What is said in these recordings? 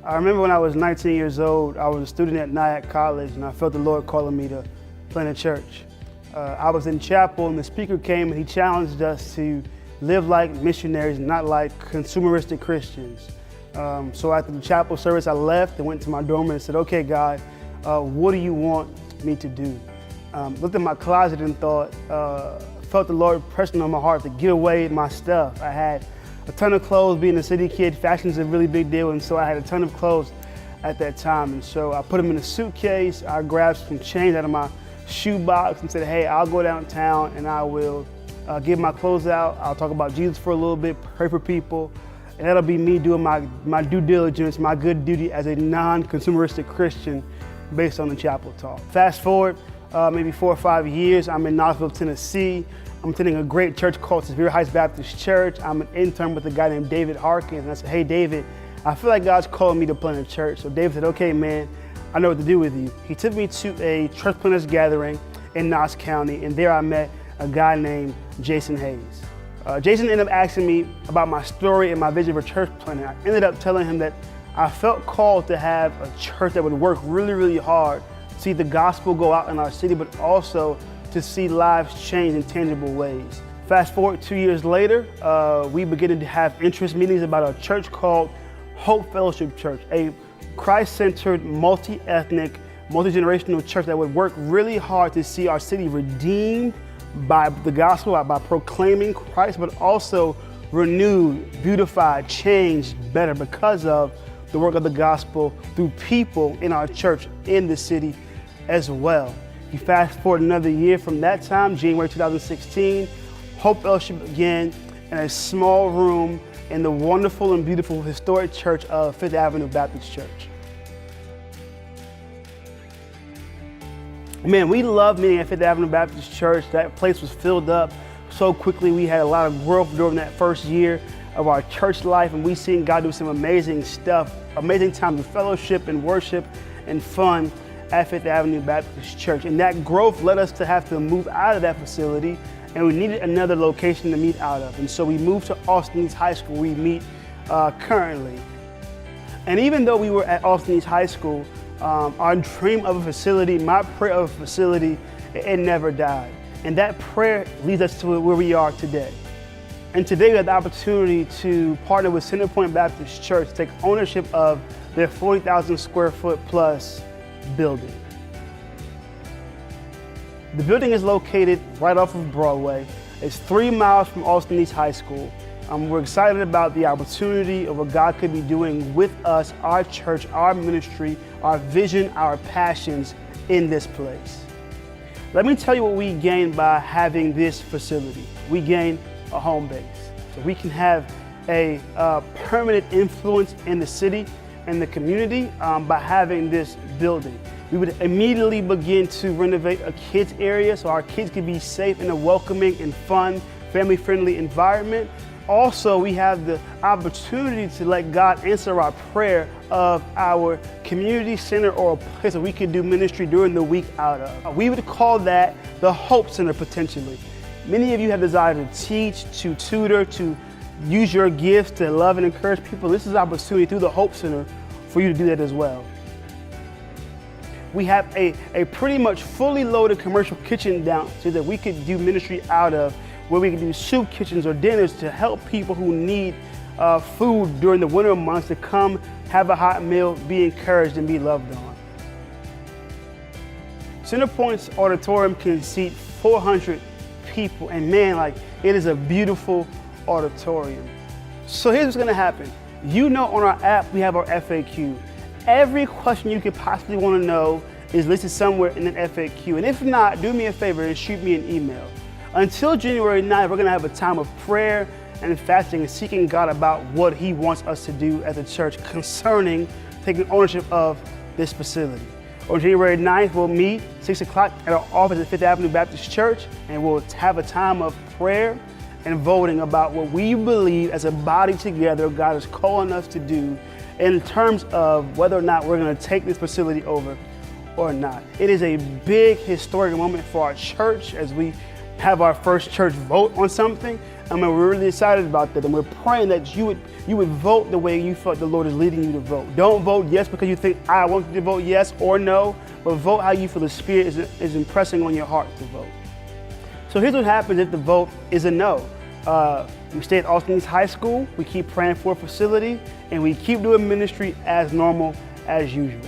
I remember when I was 19 years old, I was a student at Nyack College, and I felt the Lord calling me to plant a church. I was in chapel, and the speaker came and he challenged us to live like missionaries, not like consumeristic Christians. So after the chapel service, I left and went to my dorm and said, okay, God, what do you want me to do? Looked at my closet and thought, felt the Lord pressing on my heart to give away my stuff. I had a ton of clothes. Being a city kid, fashion's a really big deal, and so I had a ton of clothes at that time. And so I put them in a suitcase. I grabbed some change out of my shoe box and said, hey, I'll go downtown and I will give my clothes out. I'll talk about Jesus for a little bit, pray for people, and that'll be me doing my due diligence, my good duty as a non-consumeristic Christian based on the chapel talk. Fast forward maybe 4 or 5 years, I'm in Knoxville, Tennessee. I'm attending a great church called Sevier Heights Baptist Church. I'm an intern with a guy named David Harkins, and I said, hey, David, I feel like God's calling me to plant a church. So David said, okay, man, I know what to do with you. He took me to a church planters gathering in Knox County, and there I met a guy named Jason Hayes. Jason ended up asking me about my story and my vision for church planting. I ended up telling him that I felt called to have a church that would work really, really hard to see the gospel go out in our city, but also to see lives change in tangible ways. Fast forward 2 years later, we began to have interest meetings about a church called Hope Fellowship Church, a Christ-centered, multi-ethnic, multi-generational church that would work really hard to see our city redeemed by the gospel, by proclaiming Christ, but also renewed, beautified, changed better because of the work of the gospel through people in our church in the city as well. You fast forward another year from that time, January 2016, Hope Fellowship began in a small room in the wonderful and beautiful historic church of Fifth Avenue Baptist Church. Man, we loved meeting at Fifth Avenue Baptist Church. That place was filled up so quickly. We had a lot of growth during that first year of our church life, and we seen God do some amazing stuff, amazing times of fellowship and worship and fun at Fifth Avenue Baptist Church. And that growth led us to have to move out of that facility, and we needed another location to meet out of. And so we moved to Austin East High School, where we meet currently. And even though we were at Austin East High School, our dream of a facility, my prayer of a facility, it never died. And that prayer leads us to where we are today. And today we have the opportunity to partner with Centerpoint Baptist Church to take ownership of their 40,000 square foot plus building. The building is located right off of Broadway. It's 3 miles from Austin East High School. We're excited about the opportunity of what God could be doing with us, our church, our ministry, our vision, our passions in this place. Let me tell you what we gain by having this facility. We gain a home base. So we can have a permanent influence in the city and the community by having this building. We would immediately begin to renovate a kids area so our kids can be safe in a welcoming and fun, family-friendly environment. Also, we have the opportunity to let God answer our prayer of our community center or a place that we could do ministry during the week out of. We would call that the Hope Center potentially. Many of you have desire to teach, to tutor, to use your gifts to love and encourage people. This is an opportunity through the Hope Center for you to do that as well. We have a pretty much fully loaded commercial kitchen downstairs that we could do ministry out of, where we can do soup kitchens or dinners to help people who need food during the winter months to come have a hot meal, be encouraged, and be loved on. Centerpoint's auditorium can seat 400 people, and man, it is a beautiful auditorium. So here's what's gonna happen. You know, on our app, we have our FAQ. Every question you could possibly wanna know is listed somewhere in an FAQ. And if not, do me a favor and shoot me an email. Until January 9th, we're gonna have a time of prayer and fasting and seeking God about what He wants us to do as a church concerning taking ownership of this facility. On January 9th, we'll meet 6 o'clock at our office at Fifth Avenue Baptist Church, and we'll have a time of prayer and voting about what we believe as a body together God is calling us to do in terms of whether or not we're gonna take this facility over or not. It is a big historic moment for our church as we have our first church vote on something, I mean, we're really excited about that, and we're praying that you would vote the way you felt the Lord is leading you to vote. Don't vote yes because you think, I want you to vote yes or no, but vote how you feel the Spirit is impressing on your heart to vote. So here's what happens if the vote is a no. We stay at Austin East High School, we keep praying for a facility, and we keep doing ministry as normal as usual.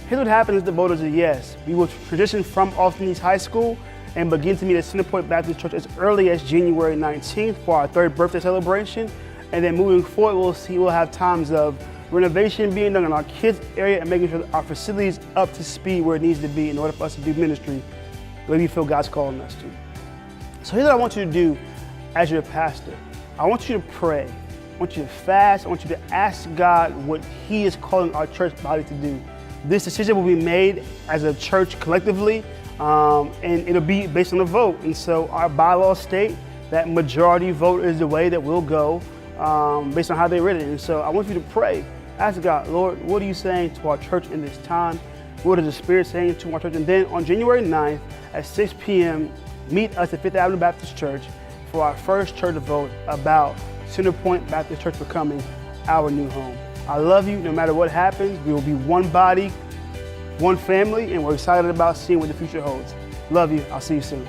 Here's what happens if the vote is a yes. We will transition from Austin East High School and begin to meet at Centerpoint Baptist Church as early as January 19th for our 3rd birthday celebration. And then moving forward, we'll have times of renovation being done in our kids area and making sure that our facility is up to speed where it needs to be in order for us to do ministry the way we feel God's calling us to. So here's what I want you to do as your pastor. I want you to pray. I want you to fast. I want you to ask God what He is calling our church body to do. This decision will be made as a church collectively, and it'll be based on a vote. And so our bylaws state that majority vote is the way that we'll go based on how they written it. And so I want you to pray. Ask God, Lord, what are you saying to our church in this time? What is the Spirit saying to our church? And then on January 9th at 6 p.m., meet us at 5th Avenue Baptist Church for our first church vote about Centerpoint Baptist Church becoming our new home. I love you. No matter what happens, we will be one body, one family, and we're excited about seeing what the future holds. Love you. I'll see you soon.